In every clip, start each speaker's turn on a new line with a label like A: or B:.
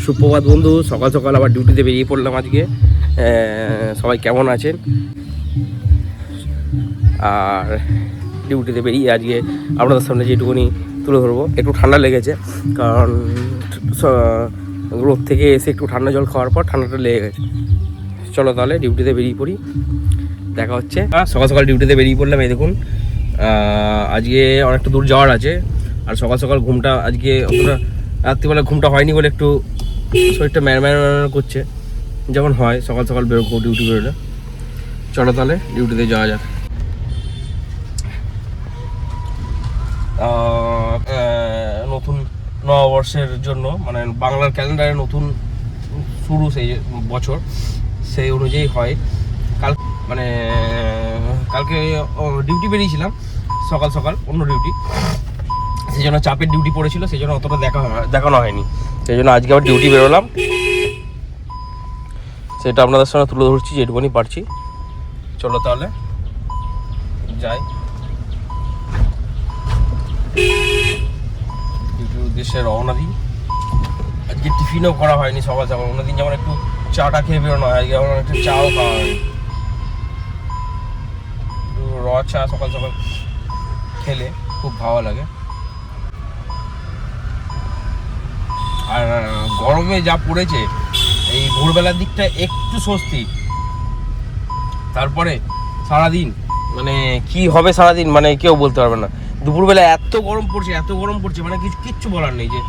A: সুপ্রভাত বন্ধু, সকাল সকাল আবার ডিউটিতে বেরিয়ে পড়লাম আজকে। সবাই কেমন আছেন? আর ডিউটিতে বেরিয়ে আজকে আপনাদের সামনে যেটুকুনি তুলে ধরবো। একটু ঠান্ডা লেগেছে, কারণ রোদ থেকে এসে একটু ঠান্ডা জল খাওয়ার পর ঠান্ডাটা লেগে গেছে। চলো তাহলে ডিউটিতে বেরিয়ে পড়ি, দেখা হচ্ছে। সকাল সকাল ডিউটিতে বেরিয়ে পড়লাম। এই দেখুন, আজকে অনেকটা দূর যাওয়ার আছে। আর সকাল সকাল ঘুমটা আজকে অতটা রাত্রিবেলা ঘুমটা হয়নি বলে একটু শরীরটা ম্যার করছে, যেমন হয় সকাল সকাল বেরোবো ডিউটি বেরোলে। চলো তাহলে ডিউটিতে যাওয়া যাক। নতুন নববর্ষের জন্য, মানে বাংলার ক্যালেন্ডারে নতুন শুরু সেই বছর, সেই অনুযায়ী হয়। কালকে ডিউটি বেরিয়েছিলাম সকাল সকাল, অন্য ডিউটি, সেই জন্য চাপের ডিউটি পড়েছিল, সেই জন্য অতটা দেখানো হয়নি। সেই জন্য আজকে আবার ডিউটি বেরোলাম, সেটা আপনাদের সঙ্গে তুলে ধরছি যেটুকুনি পারছি। চলো তাহলে যাই, ডিউটির উদ্দেশ্যে রওনা দিই। আজকে টিফিনও করা হয়নি সকাল সকাল। অন্যদিন যেমন একটু চাটা খেয়ে বেরোনো হয়, আজকে আমার একটু চাও খাওয়া হয়নি। র চা সকাল সকাল খেলে খুব ভালো লাগে। আর গরমে যা পড়েছে, এই ভোরবেলার দিকটা একটু স্বস্তি, তারপরে সারাদিন মানে কি হবে সারাদিন মানে কেউ বলতে পারবে না। দুপুরবেলা এত গরম পড়ছে মানে কিচ্ছু বলার নেই। যে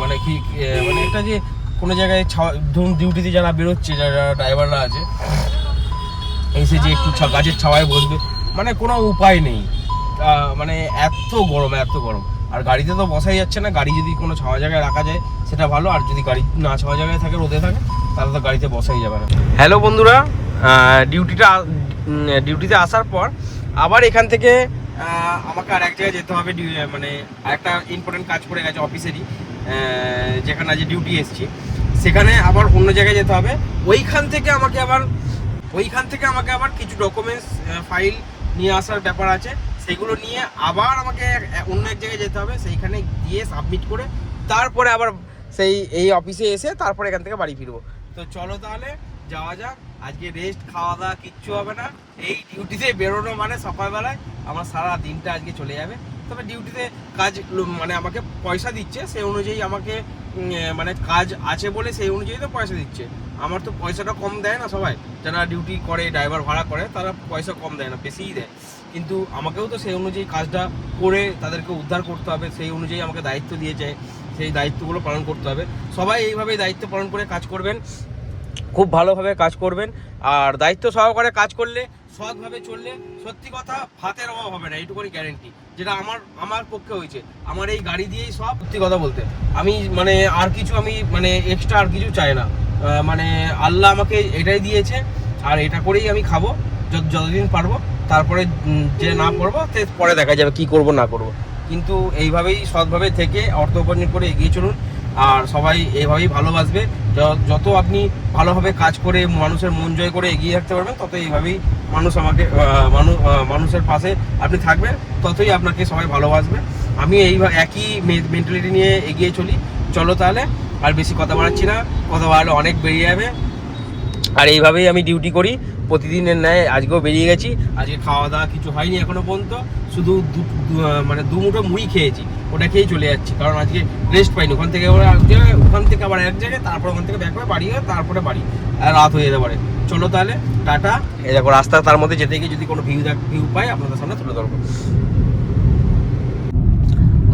A: মানে কি মানে একটা যে কোনো জায়গায় ধরুন ডিউটিতে যারা বেরোচ্ছে, যারা ড্রাইভাররা আছে, এসে যে একটু গাছের ছাওয়ায় বসবে, মানে কোনো উপায় নেই। মানে এত গরম। আর গাড়িতে তো বসাই যাচ্ছে না। গাড়ি যদি কোনো ছাওয়া জায়গায় রাখা যায় সেটা ভালো, আর যদি গাড়ি না ছাওয়া জায়গায় থাকে, রোদে থাকে, তাহলে তো গাড়িতে বসাই যাবে না। হ্যালো বন্ধুরা, ডিউটিতে আসার পর আবার এখান থেকে আমাকে আর এক জায়গায় যেতে হবে। মানে একটা ইম্পর্টেন্ট কাজ পড়ে গেছে অফিসেরই, যেখানে আজ ডিউটি এসেছি, সেখানে আবার অন্য জায়গায় যেতে হবে। ওইখান থেকে আমাকে আবার কিছু ডকুমেন্টস ফাইল নিয়ে আসার ব্যাপার আছে। সেগুলো নিয়ে আবার আমাকে অন্য এক জায়গায় যেতে হবে, সেইখানে গিয়ে সাবমিট করে তারপরে আবার এই অফিসে এসে তারপরে এখান থেকে বাড়ি ফিরবো। তো চলো তাহলে যাওয়া যাক। আজকে রেস্ট খাওয়া দাওয়া কিচ্ছু হবে না। এই ডিউটিতে বেরোনো মানে সকালবেলায় আমার সারা দিনটা আজকে চলে যাবে। তবে ডিউটিতে কাজ মানে আমাকে পয়সা দিচ্ছে, সেই অনুযায়ী আমাকে মানে কাজ আছে বলে সেই অনুযায়ী তো পয়সা দিচ্ছে। আমার তো পয়সাটা কম দেয় না। সবাই যারা ডিউটি করে, ড্রাইভার ভাড়া করে, তারা পয়সা কম দেয় না, বেশিই দেয়। কিন্তু আমাকেও তো সেই অনুযায়ী কাজটা করে তাদেরকে উদ্ধার করতে হবে। সেই অনুযায়ী আমাকে দায়িত্ব দিয়েছে, সেই দায়িত্বগুলো পালন করতে হবে। সবাই এইভাবেই দায়িত্ব পালন করে কাজ করবেন, খুব ভালোভাবে কাজ করবেন। আর দায়িত্ব সহকারে কাজ করলে, সৎভাবে চললে, সত্যি কথা ভাতের অভাব হবে না, এইটুকুনি গ্যারেন্টি। যেটা আমার পক্ষে হয়েছে। আমার এই গাড়ি দিয়েই সব, সত্যি কথা বলতে আমি মানে আর কিছু আমি মানে এক্সট্রা আর কিছু চাই না। মানে আল্লাহ আমাকে এটাই দিয়েছে, আর এটা করেই আমি খাবো যতদিন পারবো। তারপরে যে না পারবো পরে দেখা যাবে কি করব না করব। কিন্তু এইভাবেই সৎভাবে থেকে অর্থ উপার্জন করে এগিয়ে চলুন। আর সবাই এইভাবেই ভালোবাসবে। যত আপনি ভালোভাবে কাজ করে মানুষের মন জয় করে এগিয়ে থাকতে পারবেন, তত এইভাবেই মানুষের পাশে আপনি থাকবেন, ততই আপনাকে সবাই ভালোবাসবে। আমি একই মেন্টালিটি নিয়ে এগিয়ে চলি। চলো তাহলে আর বেশি কথা বাড়াচ্ছি না, কথা বাড়ালে অনেক বেরিয়ে যাবে। আর এইভাবেই আমি ডিউটি করি প্রতিদিনের ন্যায়। আজকেও বেরিয়ে গেছি। আজকে খাওয়া দাওয়া কিছু হয়নি এখনো পর্যন্ত, শুধু মানে দু মুঠো মুড়ি খেয়েছি, ওটা খেয়েই চলে যাচ্ছি। কারণ আজকে রেস্ট পাইনি। ওখান থেকে আবার এক জায়গায়, তারপর ওখান থেকে ব্যাক করে বাড়ি হয়ে তারপরে বাড়ি, আর রাত হয়ে যেতে পারে। চলো তাহলে টাটা। এই দেখো রাস্তা, তার মধ্যে যেতে গিয়ে যদি কোনো ভিউ পাই আপনাদের সামনে তুলে ধরবো।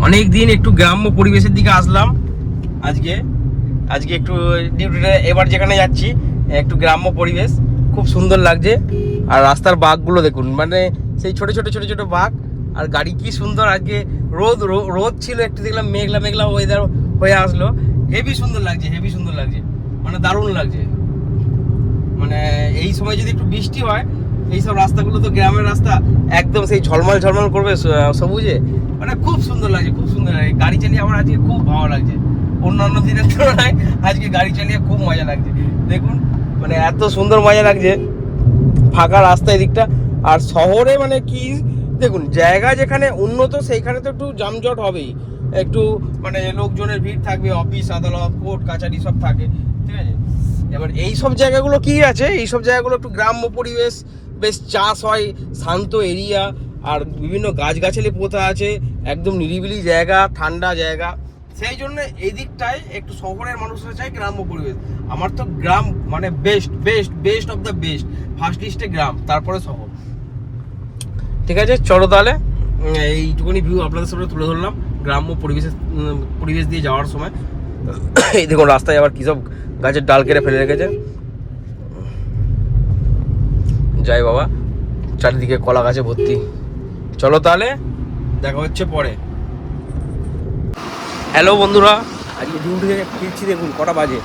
A: অনেক দিন একটু গ্রাম্য পরিবেশের দিকে আসলাম আজকে একটু ডিউটিটা এবার যেখানে যাচ্ছি একটু গ্রাম্য পরিবেশ, খুব সুন্দর লাগছে। আর রাস্তার বাঘগুলো দেখুন, মানে সেই ছোট ছোট বাঘ। আর গাড়ি কি সুন্দর। আজকে রোদ ছিল, একটু দেখলাম মেঘলা ওয়েদার হয়ে আসলো। হেভি সুন্দর লাগছে, মানে দারুণ লাগছে। মানে এই সময় যদি একটু বৃষ্টি হয়, এইসব রাস্তাগুলো তো গ্রামের রাস্তা, একদম সেই ঝলমল করবে সবুজে, মানে খুব সুন্দর লাগছে। গাড়ি চালিয়ে আমার আজকে খুব ভালো লাগছে। অন্যান্য দিনের তুলনায় আজকে গাড়ি চালিয়ে খুব মজা লাগছে। দেখুন মানে এত সুন্দর মজা লাগছে, ফাঁকা রাস্তা এদিকটা। আর শহরে মানে কি দেখুন, জায়গা যেখানে উন্নত সেইখানে তো একটু যানজট হবেই। একটু মানে লোকজনের ভিড় থাকবে, অফিস আদালত কোর্ট কাছারি সব থাকে, ঠিক আছে। এবার এই সব জায়গাগুলো কি আছে, এই সব জায়গাগুলো একটু গ্রাম্য পরিবেশ, বেশ চাষ হয়, শান্ত এরিয়া, আর বিভিন্ন গাছগাছালি পোতা আছে, একদম নিরিবিলি জায়গা, ঠান্ডা জায়গা। সেই জন্য এই দিকটায় একটু শহরের মানুষরা চায় গ্রাম্য পরিবেশ। আমার তো গ্রাম মানে best best best of the best, first লিস্টে গ্রাম, তারপরে শহর। ঠিক আছে, চলো তাহলে এইটুকুনি ভিউ আপনাদের সামনে তুলে ধরলাম গ্রাম্য পরিবেশ দিয়ে যাওয়ার সময়। এই দেখুন রাস্তায় আবার কী সব গাছের ডাল কেটে ফেলে রেখেছে, যাই বাবা, চারিদিকে কলা গাছে ভর্তি। চলো তাহলে দেখা হচ্ছে পরে। হ্যালো বন্ধুরা, আজকে ডিউটি থেকে ফিরছি, দেখুন কটা বাজে,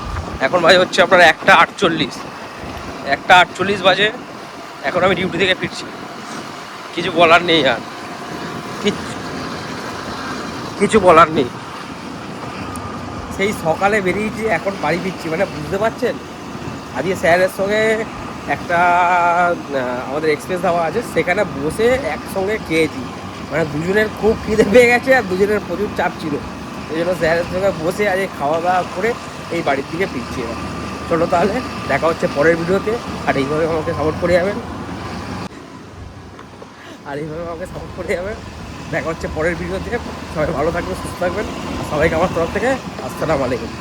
A: এখন বাজে হচ্ছে আপনার 1:48 বাজে। এখন আমি ডিউটি থেকে ফিরছি, কিছু বলার নেই, আর কিছু বলার নেই। সেই সকালে বেরিয়েছি, এখন বাড়ি ফিরছি, মানে বুঝতে পারছেন। আজকে স্যারের সঙ্গে একটা আমাদের এক্সপ্রেস ধাবা আছে, সেখানে বসে একসঙ্গে খেয়েছি, মানে দুজনের খুব খিদে পেয়ে গেছে আর দুজনের প্রচুর চাপ ছিল, এই জন্য স্যারের সঙ্গে বসে আজকে খাওয়া দাওয়া করে এই বাড়ির দিকে ফিরছি এবার। চলো তাহলে দেখা হচ্ছে পরের ভিডিওতে, আর এইভাবে আমাকে সাপোর্ট করে যাবেন, দেখা হচ্ছে পরের ভিডিওতে। সবাই ভালো থাকবেন, সুস্থ থাকবেন, আর সবাইকে আমার তরফ থেকে আসসালামু আলাইকুম।